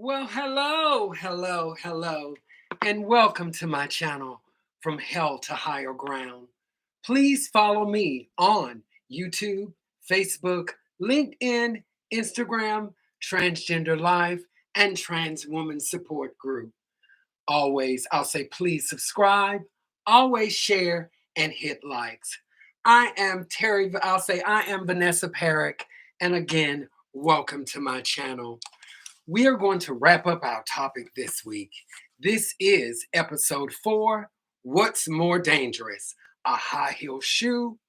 Well, hello, and welcome to my channel, From Hell to Higher Ground. Please follow me on YouTube, Facebook, LinkedIn, Instagram, Transgender Life, and Trans Woman Support Group. Always, I'll say please subscribe, always share, and hit likes. I am Vanessa Perrick, and again, welcome to my channel. We are going to wrap up our topic this week. This is episode 4. What's more dangerous, a high heel shoe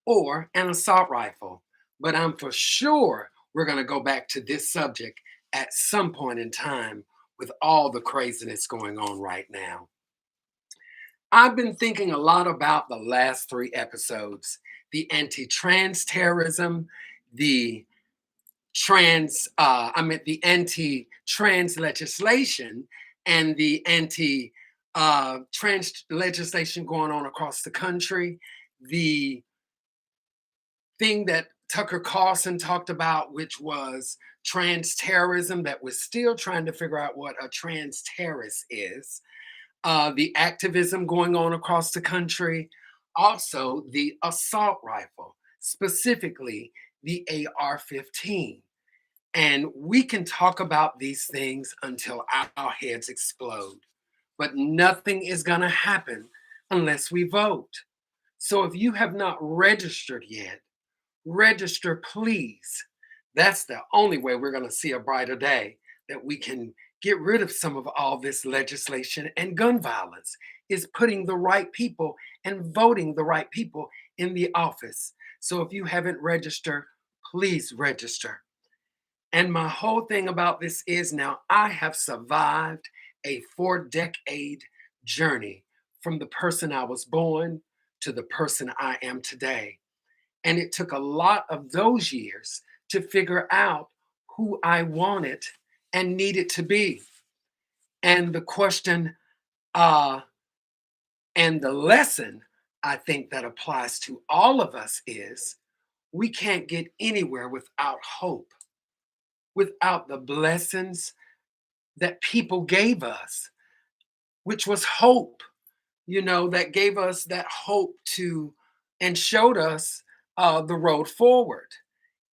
or an assault rifle? But I'm for sure we're going to go back to this subject at some point in time with all the craziness going on right now. I've been thinking a lot about the last 3 episodes, the anti-trans terrorism, the the anti-trans legislation and the anti-trans legislation going on across the country, the thing that Tucker Carlson talked about, which was trans terrorism, that we're still trying to figure out what a trans terrorist is, the activism going on across the country, also the assault rifle, specifically the AR 15. And we can talk about these things until our heads explode. But nothing is going to happen unless we vote. So if you have not registered yet, register please. That's the only way we're going to see a brighter day, that we can get rid of some of all this legislation and gun violence, is putting the right people and voting the right people in the office. So if you haven't registered, please register. And my whole thing about this is, now I have survived a 4-decade journey from the person I was born to the person I am today. And it took a lot of those years to figure out who I wanted and needed to be. And the question and the lesson I think that applies to all of us is, we can't get anywhere without hope, without the blessings that people gave us, which was hope, that gave us that hope to and showed us the road forward.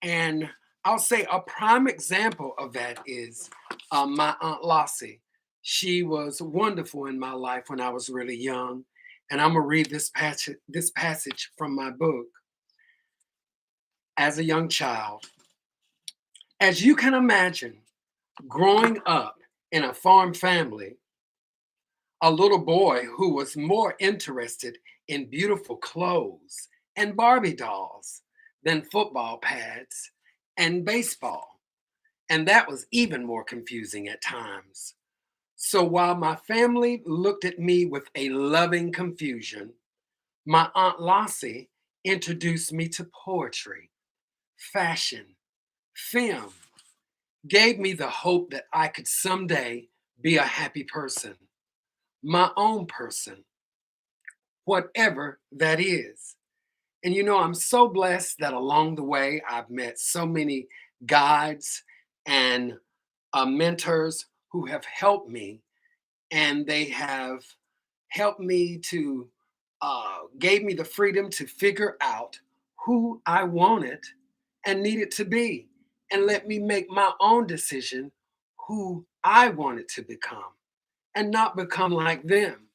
And I'll say a prime example of that is my Aunt Lossie. She was wonderful in my life when I was really young. And I'm going to read this passage from my book. As a young child, as you can imagine, growing up in a farm family, a little boy who was more interested in beautiful clothes and Barbie dolls than football pads and baseball. And that was even more confusing at times. So while my family looked at me with a loving confusion, my Aunt Lossie introduced me to poetry, fashion, film, gave me the hope that I could someday be a happy person, my own person, whatever that is. And I'm so blessed that along the way, I've met so many guides and mentors who have helped me, and they have helped me to, gave me the freedom to figure out who I wanted and needed to be, and let me make my own decision who I wanted to become and not become like them.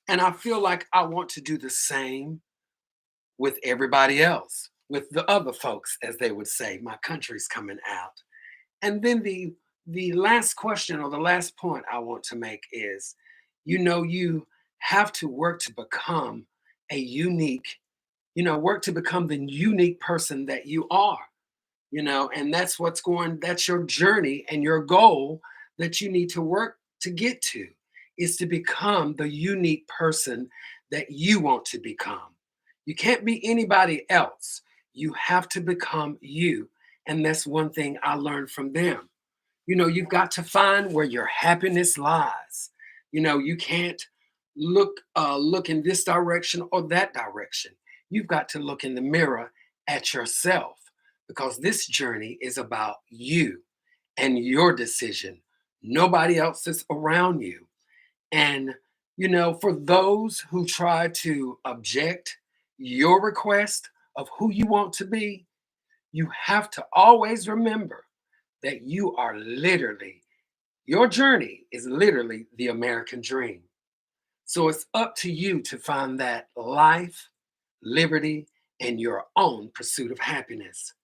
And I feel like I want to do the same with everybody else, with the other folks, as they would say. My country's coming out. And then the last question, or the last point I want to make is, you have to work to become a unique, work to become the unique person that you are, and that's your journey and your goal that you need to work to get to, is to become the unique person that you want to become. You can't be anybody else. You have to become you. And that's one thing I learned from them. You've got to find where your happiness lies. You can't look in this direction or that direction. You've got to look in the mirror at yourself, because this journey is about you and your decision, Nobody else is around you. And, for those who try to object your request of who you want to be, you have to always remember that your journey is literally the American dream. So it's up to you to find that life, liberty, and your own pursuit of happiness.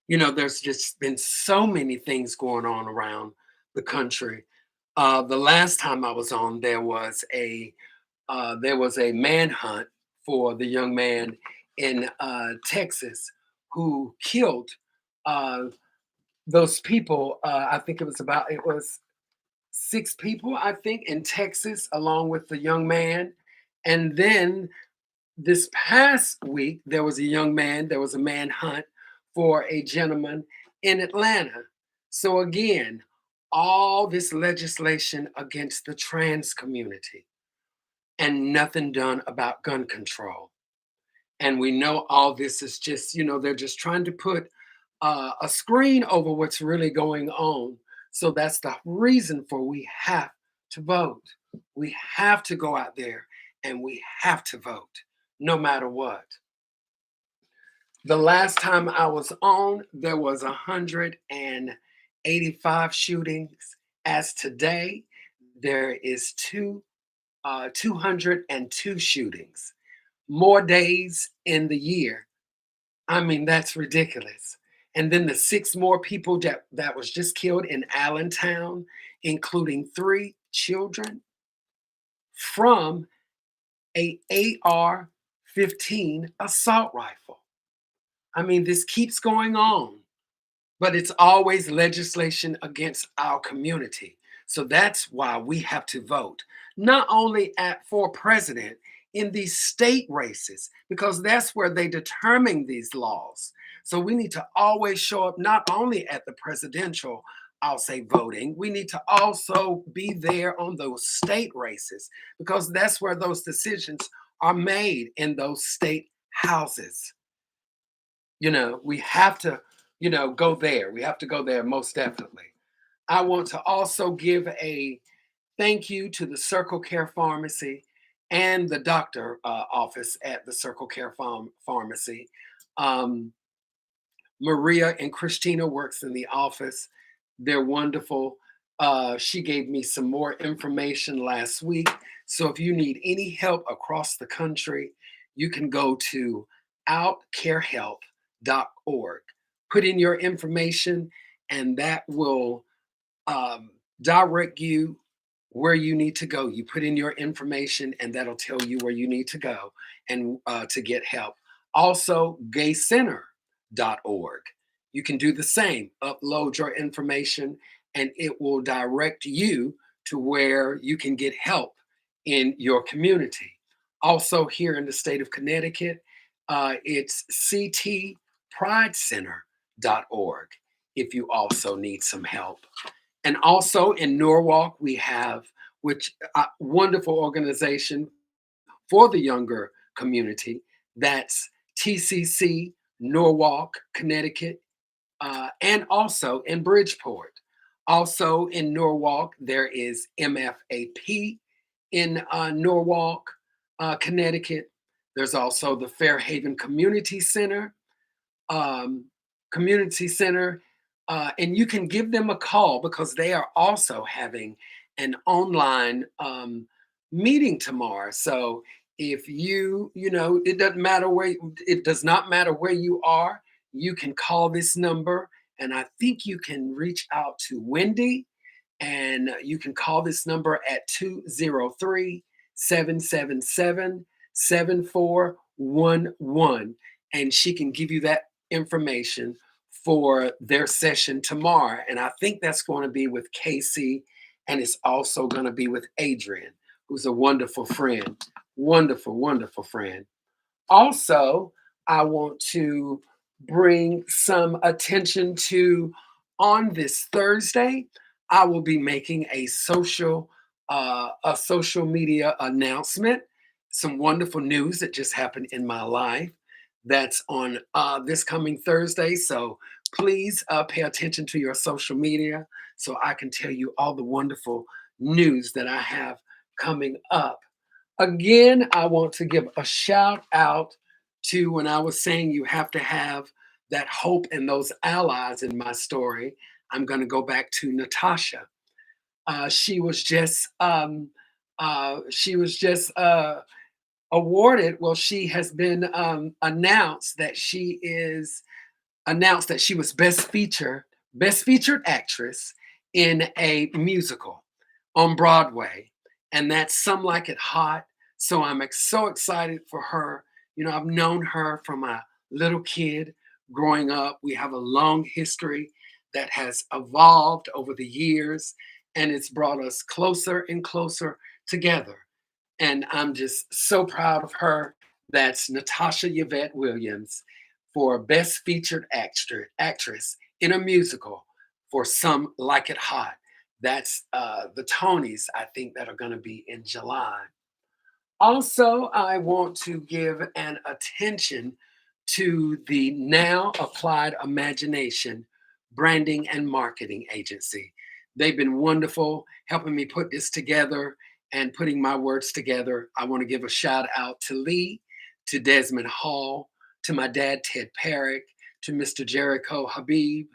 There's just been so many things going on around the country. The last time I was on, there was a manhunt for the young man in Texas who killed uh, those people. I think it was 6 people, I think, in Texas, along with the young man. And then this past week, there was a manhunt for a gentleman in Atlanta. So again, all this legislation against the trans community and nothing done about gun control. And we know all this is just, they're just trying to put a screen over what's really going on. So that's the reason for we have to vote. We have to go out there and we have to vote no matter what. The last time I was on, there was 185 shootings. As today, there is 202 shootings. More days in the year. I mean, that's ridiculous. And then the 6 more people that was just killed in Allentown, including 3 children from a AR-15 assault rifle. I mean, this keeps going on, but it's always legislation against our community. So that's why we have to vote, not only for president in these state races, because that's where they determine these laws. So we need to always show up not only at the presidential, I'll say voting, we need to also be there on those state races because that's where those decisions are made in those state houses. We have to, go there. We have to go there most definitely. I want to also give a thank you to the Circle Care Pharmacy and the doctor office at the Circle Care Pharmacy. Um, Maria and Christina works in the office. They're wonderful. She gave me some more information last week. So if you need any help across the country, you can go to outcarehealth.org. Put in your information, and that will um, direct you where you need to go. You put in your information, and that'll tell you where you need to go and to get help. Also, gaycenter.org. You can do the same. Upload your information, and it will direct you to where you can get help in your community. Also, here in the state of Connecticut, it's ctpridecenter.org if you also need some help. And also in Norwalk, we have which wonderful organization for the younger community. That's TCC Norwalk, Connecticut, and also in Bridgeport. Also in Norwalk, there is MFAP in Norwalk, Connecticut. There's also the Fairhaven Community Center, um, and you can give them a call because they are also having an online meeting tomorrow. So if it does not matter where you are, you can call this number, and I think you can reach out to Wendy, and you can call this number at 203-777-7411, and she can give you that information for their session tomorrow. And I think that's going to be with Casey, and it's also going to be with Adrian, who's a wonderful friend. Wonderful, wonderful friend. Also, I want to bring some attention to on this Thursday, I will be making a social media announcement. Some wonderful news that just happened in my life. That's on this coming Thursday. So Please pay attention to your social media so I can tell you all the wonderful news that I have coming up. Again, I want to give a shout out to when I was saying you have to have that hope and those allies in my story. I'm going to go back to Natasha. She was just awarded. Well, she has been announced that she was best featured actress in a musical on Broadway, and that's Some Like It Hot. So so excited for her. You know, I've known her from a little kid growing up. We have a long history that has evolved over the years, and it's brought us closer and closer together. And I'm just so proud of her. That's Natasha Yvette Williams for Best Featured Actress in a Musical for Some Like It Hot. That's the Tonys, I think, that are going to be in July. Also, I want to give an attention to the Now Applied Imagination Branding and Marketing Agency. They've been wonderful helping me put this together and putting my words together. I want to give a shout out to Lee, to Desmond Hall, to my dad, Ted Perrick, to Mr. Jericho Habib,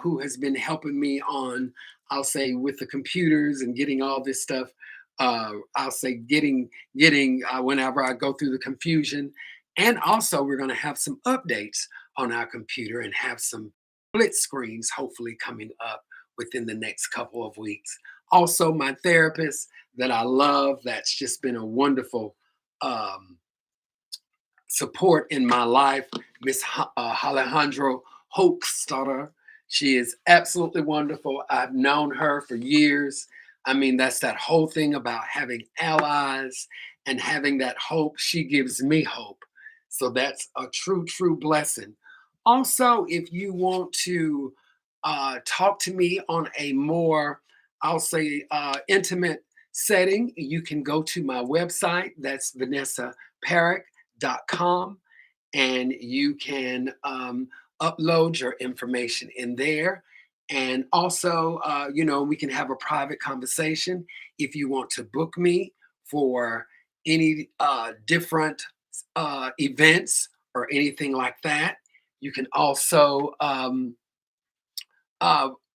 who has been helping me on, I'll say, with the computers and getting all this stuff. I'll say getting whenever I go through the confusion. And also, we're going to have some updates on our computer and have some split screens hopefully coming up within the next couple of weeks. Also, my therapist that I love, that's just been a wonderful um, support in my life, Miss Alejandro Hochstatter. She is absolutely wonderful. I've known her for years. I mean, that's that whole thing about having allies and having that hope. She gives me hope. So that's a true, true blessing. Also, if you want to talk to me on a more, I'll say, intimate setting, you can go to my website. That's vanessaperrick.com, and you can upload your information in there. And also, we can have a private conversation if you want to book me for any different events or anything like that. You can also uh,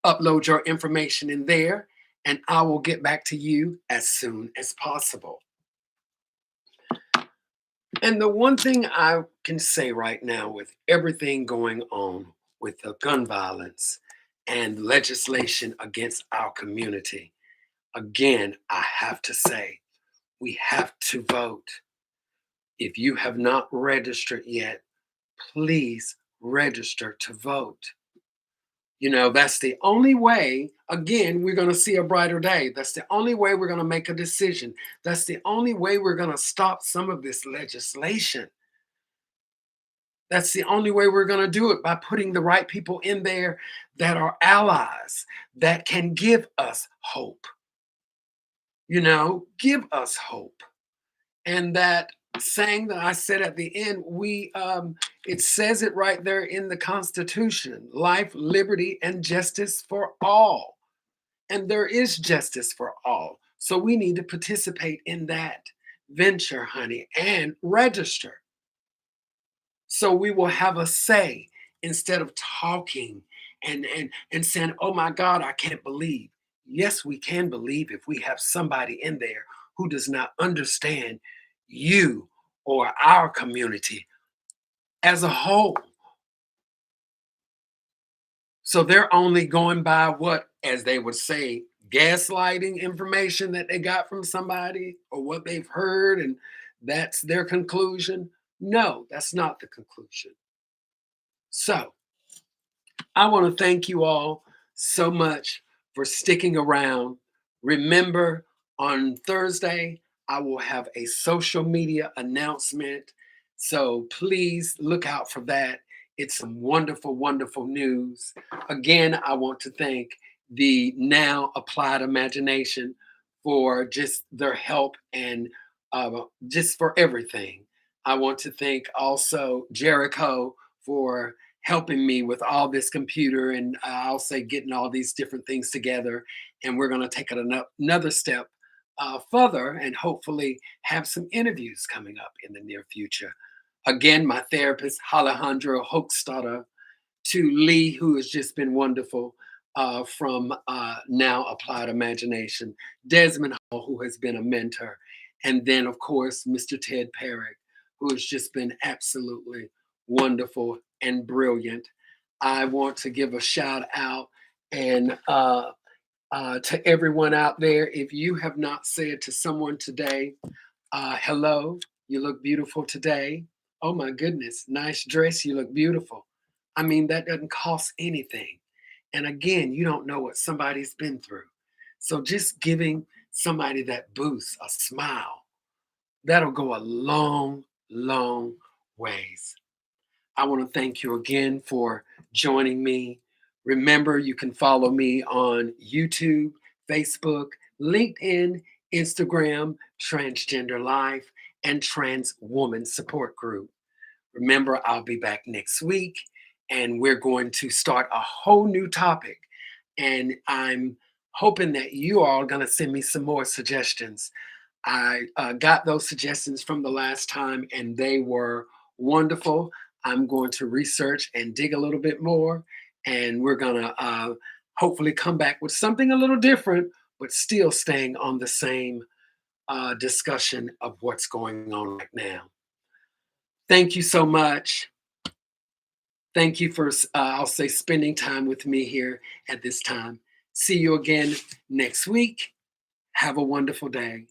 upload your information in there, and I will get back to you as soon as possible. And the one thing I can say right now, with everything going on with the gun violence and legislation against our community, again, I have to say, we have to vote. If you have not registered yet, please register to vote. You know, that's the only way, again, we're going to see a brighter day. That's the only way we're going to make a decision. That's the only way we're going to stop some of this legislation. That's the only way we're going to do it, by putting the right people in there that are allies, that can give us hope. Give us hope. And that saying that I said at the end, it says it right there in the Constitution: life, liberty, and justice for all. And there is justice for all. So we need to participate in that venture, honey, and register. So we will have a say instead of talking and saying, "Oh my God, I can't believe." Yes, we can believe if we have somebody in there who does not understand you or our community as a whole. So they're only going by what, as they would say, gaslighting information that they got from somebody or what they've heard, and that's their conclusion. No, that's not the conclusion. So I want to thank you all so much for sticking around. Remember, on Thursday, I will have a social media announcement. So please look out for that. It's some wonderful, wonderful news. Again, I want to thank the Now Applied Imagination for just their help and just for everything. I want to thank also Jericho for helping me with all this computer and I'll say getting all these different things together. And we're going to take it another step further and hopefully have some interviews coming up in the near future. Again, my therapist, Alejandro Hochstadter, to Lee, who has just been wonderful from Now Applied Imagination, Desmond Hall, who has been a mentor, and then, of course, Mr. Ted Perrick, who has just been absolutely wonderful and brilliant. I want to give a shout out and to everyone out there. If you have not said to someone today, hello, you look beautiful today. Oh my goodness, nice dress, you look beautiful. I mean, that doesn't cost anything. And again, you don't know what somebody's been through. So just giving somebody that boost, a smile, that'll go a long, long ways. I want to thank you again for joining me. Remember, you can follow me on YouTube, Facebook, LinkedIn, Instagram, Transgender Life, and Trans Woman Support Group. Remember, I'll be back next week and we're going to start a whole new topic. And I'm hoping that you all are going to send me some more suggestions. I got those suggestions from the last time and they were wonderful. I'm going to research and dig a little bit more, and we're going to hopefully come back with something a little different, but still staying on the same discussion of what's going on right now. Thank you so much. Thank you for, I'll say, spending time with me here at this time. See you again next week. Have a wonderful day.